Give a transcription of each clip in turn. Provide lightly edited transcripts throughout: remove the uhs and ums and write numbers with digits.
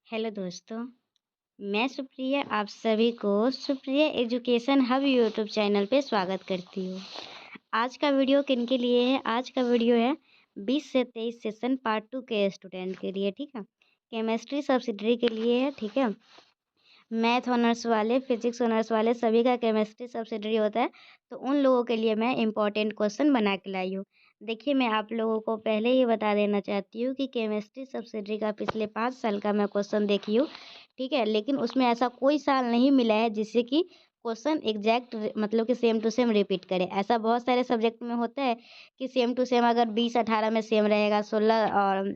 Hello दोस्तों, मैं सुप्रिया आप सभी को Supriya education hub YouTube channel पे स्वागत करती हूँ। आज का वीडियो किन के लिए है? आज का वीडियो है 20 से 23 सेशन पार्ट 2 के स्टूडेंट के लिए, ठीक है। केमिस्ट्री सब्सिडरी के लिए है, ठीक है। मैथ ऑनर्स वाले, फिजिक्स ऑनर्स वाले सभी का केमिस्ट्री सब्सिडरी होता है, तो उन लोगों के लिए मैं इम्पोर्टेंट क्वेश्चन बना के लाई हूँ। देखिए, मैं आप लोगों को पहले ही बता देना चाहती हूँ कि केमिस्ट्री सब्सिडरी का पिछले 5 साल का मैं क्वेश्चन देखी हूँ, ठीक है। लेकिन उसमें ऐसा कोई साल नहीं मिला है जिससे कि क्वेश्चन एग्जैक्ट मतलब कि सेम टू सेम रिपीट करे। ऐसा बहुत सारे सब्जेक्ट में होता है कि सेम टू सेम अगर 20-18 में सेम रहेगा, 16 और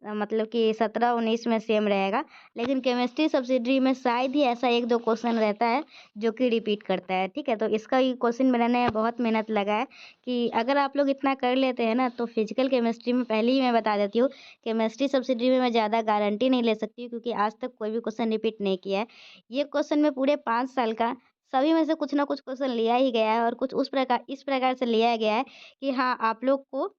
मतलब कि 17-19 में सेम रहेगा। लेकिन केमिस्ट्री सब्सिडरी में शायद ही ऐसा 1-2 क्वेश्चन रहता है जो कि रिपीट करता है, ठीक है। तो इसका ये क्वेश्चन बनाने में बहुत मेहनत लगा है कि अगर आप लोग इतना कर लेते हैं ना, तो फिजिकल केमिस्ट्री में पहले ही मैं बता देती हूँ, केमिस्ट्री सब्सिडरी में मैं ज़्यादा गारंटी नहीं ले सकती क्योंकि आज तक कोई भी क्वेश्चन रिपीट नहीं किया है। ये क्वेश्चन में पूरे 5 साल का सभी में से कुछ ना कुछ क्वेश्चन लिया ही गया है और कुछ इस प्रकार से लिया गया है कि हाँ, आप लोग को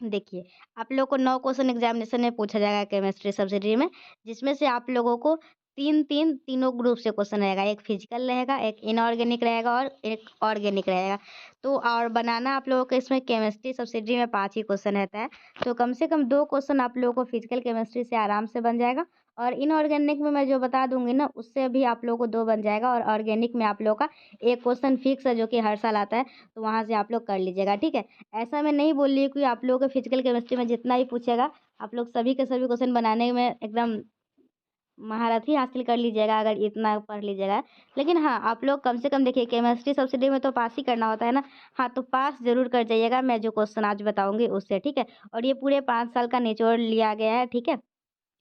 देखिए, आप लोग को 9 क्वेश्चन एग्ज़ामिनेशन में पूछा जाएगा केमिस्ट्री सब्सिडरी में, जिसमें से आप लोगों को 3-3 तीनों ग्रुप से क्वेश्चन रहेगा। एक फिजिकल रहेगा, एक इनऑर्गेनिक रहेगा और एक ऑर्गेनिक रहेगा। तो और बनाना आप लोगों को इसमें केमिस्ट्री सब्सिडरी में 5 ही क्वेश्चन रहता है। तो कम से कम 2 क्वेश्चन आप लोगों को फिजिकल केमिस्ट्री से आराम से बन जाएगा और इनऑर्गेनिक में मैं जो बता दूँगी ना, उससे भी आप लोगों को 2 बन जाएगा और ऑर्गेनिक में आप लोगों का 1 क्वेश्चन फिक्स है जो कि हर साल आता है, तो वहाँ से आप लोग कर लीजिएगा, ठीक है। ऐसा मैं नहीं बोल रही हूँ कि आप लोगों को फिजिकल केमिस्ट्री में जितना भी पूछेगा, आप लोग सभी के सभी क्वेश्चन बनाने में एकदम महारत ही हासिल कर लीजिएगा अगर इतना पढ़ लीजिएगा। लेकिन हाँ, आप लोग कम से कम देखिए केमिस्ट्री सब्सिडी में तो पास ही करना होता है ना, हाँ, तो पास ज़रूर कर जाइएगा मैं जो क्वेश्चन आज बताऊँगी उससे, ठीक है। और ये पूरे 5 साल का निचोड़ लिया गया है, ठीक है।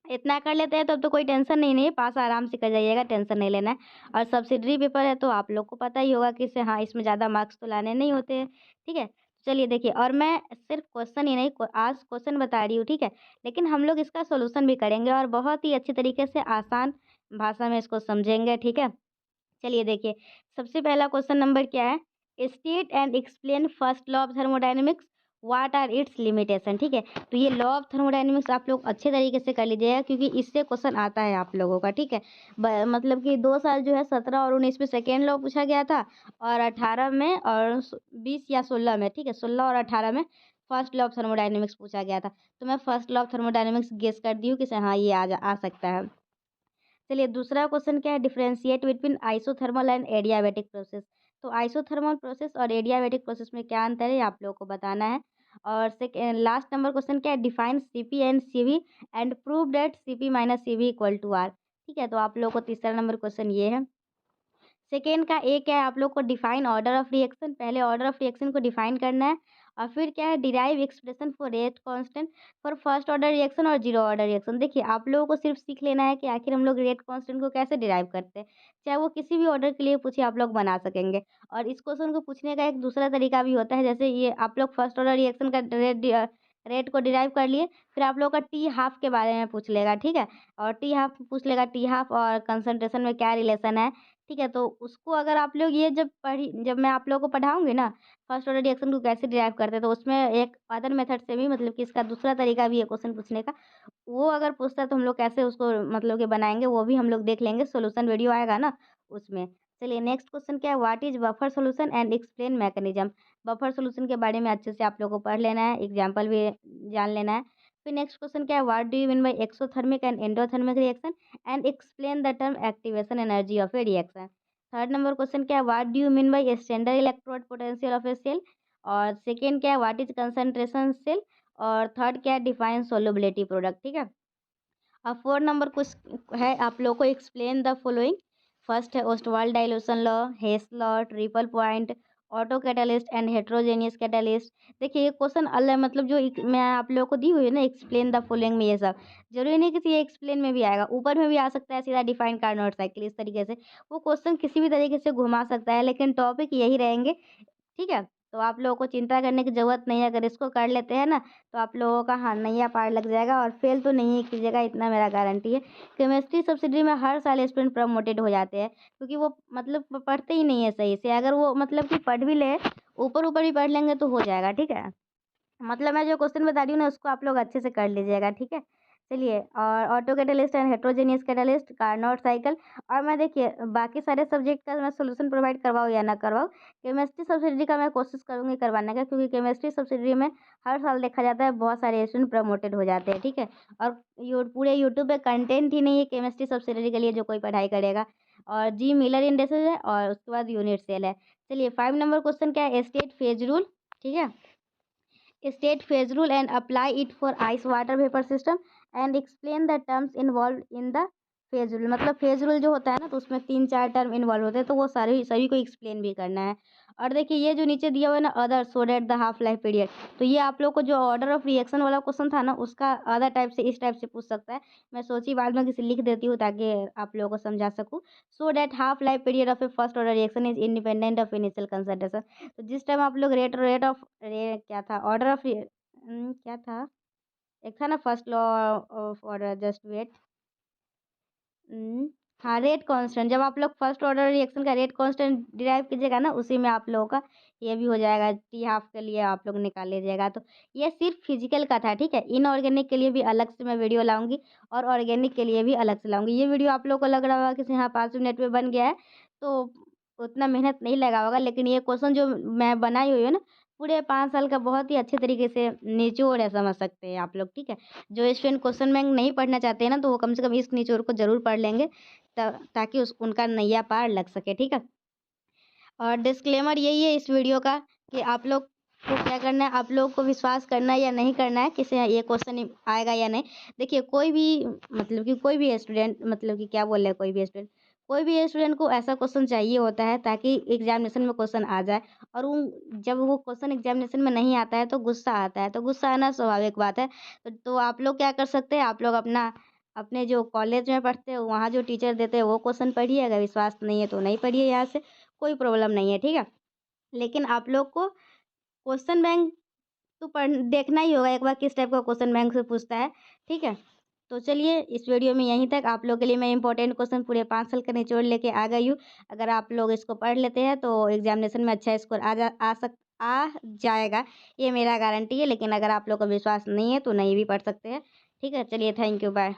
इतना कर लेते हैं तब तो कोई टेंशन नहीं है, पास आराम से कर जाइएगा, टेंशन नहीं लेना है। और सब्सिडरी पेपर है तो आप लोग को पता ही होगा कि इससे हाँ, इसमें ज़्यादा मार्क्स तो लाने नहीं होते हैं, ठीक है। चलिए देखिए और मैं सिर्फ क्वेश्चन ही नहीं आज क्वेश्चन बता रही हूँ, ठीक है। लेकिन हम लोग इसका सॉल्यूशन भी करेंगे और बहुत ही अच्छी तरीके से आसान भाषा में इसको समझेंगे, ठीक है। चलिए देखिए, सबसे पहला क्वेश्चन नंबर क्या है? State and explain first law of thermodynamics, what are its limitation, ठीक है। तो ये लॉ ऑफ थर्मोडायनेमिक्स आप लोग अच्छे तरीके से कर लीजिएगा क्योंकि इससे क्वेश्चन आता है आप लोगों का, ठीक है। मतलब कि 2 साल जो है 17 और 19 में सेकेंड लॉ पूछा गया था और 18 में और 20 या 16 में, ठीक है, 16 और 18 में फर्स्ट लॉ ऑफ थर्मोडायनेमिक्स पूछा गया था। तो मैं first law of thermodynamics guess कर दी हूँ कि हाँ, ये आ सकता है। चलिए दूसरा क्वेश्चन क्या है? Differentiate between isothermal and adiabatic process. तो आइसोथर्मल प्रोसेस और एडियाबैटिक प्रोसेस में क्या अंतर है आप लोगों को बताना है। और लास्ट नंबर क्वेश्चन क्या है? Define CP and CV and prove that CP minus CV equal to R, ठीक है। तो आप लोगों को तीसरा नंबर क्वेश्चन ये है। सेकेंड का ए क्या है? आप लोग को डिफाइन ऑर्डर ऑफ रिएक्शन, पहले ऑर्डर ऑफ रिएक्शन को डिफाइन करना है और फिर क्या है? Derive expression for rate constant for first order reaction और जीरो ऑर्डर रिएक्शन। देखिए आप लोगों को सिर्फ सीख लेना है कि आखिर हम लोग रेट कांस्टेंट को कैसे डिराइव करते हैं, चाहे वो किसी भी ऑर्डर के लिए पूछे आप लोग बना सकेंगे। और इस क्वेश्चन को पूछने का एक दूसरा तरीका भी होता है, जैसे ये आप लोग फर्स्ट ऑर्डर रिएक्शन का रेट को डिराइव कर लिए, फिर आप लोग का टी हाफ के बारे में पूछ लेगा, ठीक है। और टी हाफ पूछ लेगा, टी हाफ और कंसंट्रेशन में क्या रिलेशन है, ठीक है। तो उसको अगर आप लोग ये जब मैं आप लोगों को पढ़ाऊँगी ना, फर्स्ट ऑर्डर रिएक्शन को कैसे डिराइव करते हैं, तो उसमें एक अदर मेथड से भी मतलब कि इसका दूसरा तरीका भी है क्वेश्चन पूछने का। वो अगर पूछता है तो हम लोग कैसे उसको मतलब कि बनाएँगे, वो भी हम लोग देख लेंगे, सॉल्यूशन वीडियो आएगा ना उसमें। चलिए नेक्स्ट क्वेश्चन क्या है? What is buffer solution and explain mechanism. Buffer solution के बारे में अच्छे से आप लोगों को पढ़ लेना है, एग्जाम्पल भी जान लेना है। फिर नेक्स्ट क्वेश्चन क्या है? What do you mean by exothermic and endothermic reaction and explain the term activation energy of a reaction. Third number question क्या है? What do you mean by standard electrode potential of a cell. और second क्या है? What is concentration cell. और third क्या है? Define solubility product, ठीक है। अब 4 नंबर कुछ है आप लोगों को एक्सप्लेन द फॉलोइंग। फर्स्ट है Ostwald dilution law, Hess law, triple point, auto catalyst and heterogeneous catalyst. देखिए ये क्वेश्चन अलग मतलब मैं आप लोगों को दी हुई है ना एक्सप्लेन द फॉलोइंग में, ये सब जरूरी नहीं कि ये एक्सप्लेन में भी आएगा, ऊपर में भी आ सकता है सीधा डिफाइन कार्नोट साइकिल, इस तरीके से वो क्वेश्चन किसी भी तरीके से घुमा सकता है, लेकिन टॉपिक यही रहेंगे, ठीक है। तो आप लोगों को चिंता करने की ज़रूरत नहीं है, अगर इसको कर लेते हैं ना तो आप लोगों का हाँ नैया पार लग जाएगा और फेल तो नहीं कीजिएगा, इतना मेरा गारंटी है। केमिस्ट्री सब्सिडी में हर साल स्टूडेंट प्रमोटेड हो जाते हैं क्योंकि वो मतलब पढ़ते ही नहीं है सही से, अगर वो मतलब कि पढ़ भी ले, ऊपर ऊपर भी पढ़ लेंगे तो हो जाएगा, ठीक है। मतलब मैं जो क्वेश्चन बता रही हूँ ना उसको आप लोग अच्छे से कर लीजिएगा, ठीक है। चलिए, और auto catalyst and heterogeneous catalyst, Carnot cycle. और मैं देखिए बाकी सारे सब्जेक्ट का मैं सोल्यूशन प्रोवाइड करवाऊँ या ना करवाऊँ, केमिस्ट्री सब्सिडरी का मैं कोशिश करूँगी करवाने का, क्योंकि केमिस्ट्री सब्सिडरी में हर साल देखा जाता है बहुत सारे स्टूडेंट प्रमोटेड हो जाते हैं, ठीक है। और पूरे यूट्यूब पे कंटेंट ही नहीं है केमिस्ट्री सब्सिडरी के लिए जो कोई पढ़ाई करेगा। और जी मिलर इंडेक्सेस है और उसके बाद यूनिट सेल है। चलिए 5 नंबर क्वेश्चन क्या है, स्टेट फेज रूल, ठीक है। State phase rule and apply it for ice water vapor system and explain the terms involved in the phase rule। मतलब फेज रूल जो होता है ना, तो उसमें 3-4 टर्म इन्वॉल्व होते हैं, तो वो सारे सभी को एक्सप्लेन भी करना है। और देखिए ये जो नीचे दिया हुआ है ना, अदर सो डेट द हाफ लाइफ पीरियड, तो ये आप लोग को जो ऑर्डर ऑफ रिएक्शन वाला क्वेश्चन था ना, उसका अदर टाइप से इस टाइप से पूछ सकता है। मैं सोची बाद में किसी लिख देती हूँ ताकि आप लोगों को समझा सकूँ। So that half life period of a first order reaction is independent of initial concentration. तो जिस टाइम आप लोग रेट ऑफ रे क्या था, ऑर्डर ऑफ क्या था, एक था ना first law of order, just wait. हाँ, रेट कांस्टेंट, जब आप लोग फर्स्ट ऑर्डर रिएक्शन का रेट कांस्टेंट डिराइव कीजिएगा ना, उसी में आप लोगों का ये भी हो जाएगा। टी हाफ के लिए आप लोग निकाल लीजिएगा। तो ये सिर्फ फिजिकल का था, ठीक है। इनऑर्गेनिक के लिए भी अलग से मैं वीडियो लाऊंगी और ऑर्गेनिक के लिए भी अलग से लाऊंगी। ये वीडियो आप लोग को लग रहा होगा कि हाँ 5 मिनट में बन गया है, तो उतना मेहनत नहीं लगा होगा, लेकिन ये क्वेश्चन जो मैं बनाई हुई है ना, पूरे 5 साल का बहुत ही अच्छे तरीके से निचोड़ है, समझ सकते हैं आप लोग, ठीक है। जो स्टूडेंट क्वेश्चन बैंक नहीं पढ़ना चाहते हैं ना, तो वो कम से कम इस निचोड़ को जरूर पढ़ लेंगे, ताकि उस उनका नैया पार लग सके, ठीक है। और डिस्क्लेमर यही है इस वीडियो का कि आप लोग को क्या करना है, आप लोग को विश्वास करना है या नहीं करना है, किसे ये क्वेश्चन आएगा या नहीं। देखिए कोई भी मतलब कि कोई भी स्टूडेंट, मतलब कि क्या बोल रहे हैं, कोई भी स्टूडेंट को ऐसा क्वेश्चन चाहिए होता है ताकि एग्जामिनेशन में क्वेश्चन आ जाए। और वो जब वो क्वेश्चन एग्जामिनेशन में नहीं आता है तो गुस्सा आता है, तो गुस्सा आना स्वाभाविक बात है। तो आप लोग क्या कर सकते हैं, आप लोग अपने जो कॉलेज में पढ़ते हो वहाँ जो टीचर देते हैं वो क्वेश्चन पढ़िए, अगर विश्वास नहीं है तो नहीं पढ़िए, यहाँ से कोई प्रॉब्लम नहीं है, ठीक है। लेकिन आप लोग को क्वेश्चन बैंक तो पढ़ देखना ही होगा एक बार किस टाइप का क्वेश्चन बैंक से पूछता है, ठीक है। तो चलिए इस वीडियो में यहीं तक। आप लोग के लिए मैं इंपॉर्टेंट क्वेश्चन पूरे 5 साल का निचोड़ लेके आ गई हूँ। अगर आप लोग इसको पढ़ लेते हैं तो एग्जामिनेशन में अच्छा स्कोर आ जाएगा, ये मेरा गारंटी है। लेकिन अगर आप लोग को विश्वास नहीं है तो नहीं भी पढ़ सकते हैं, ठीक है। चलिए थैंक यू, बाय।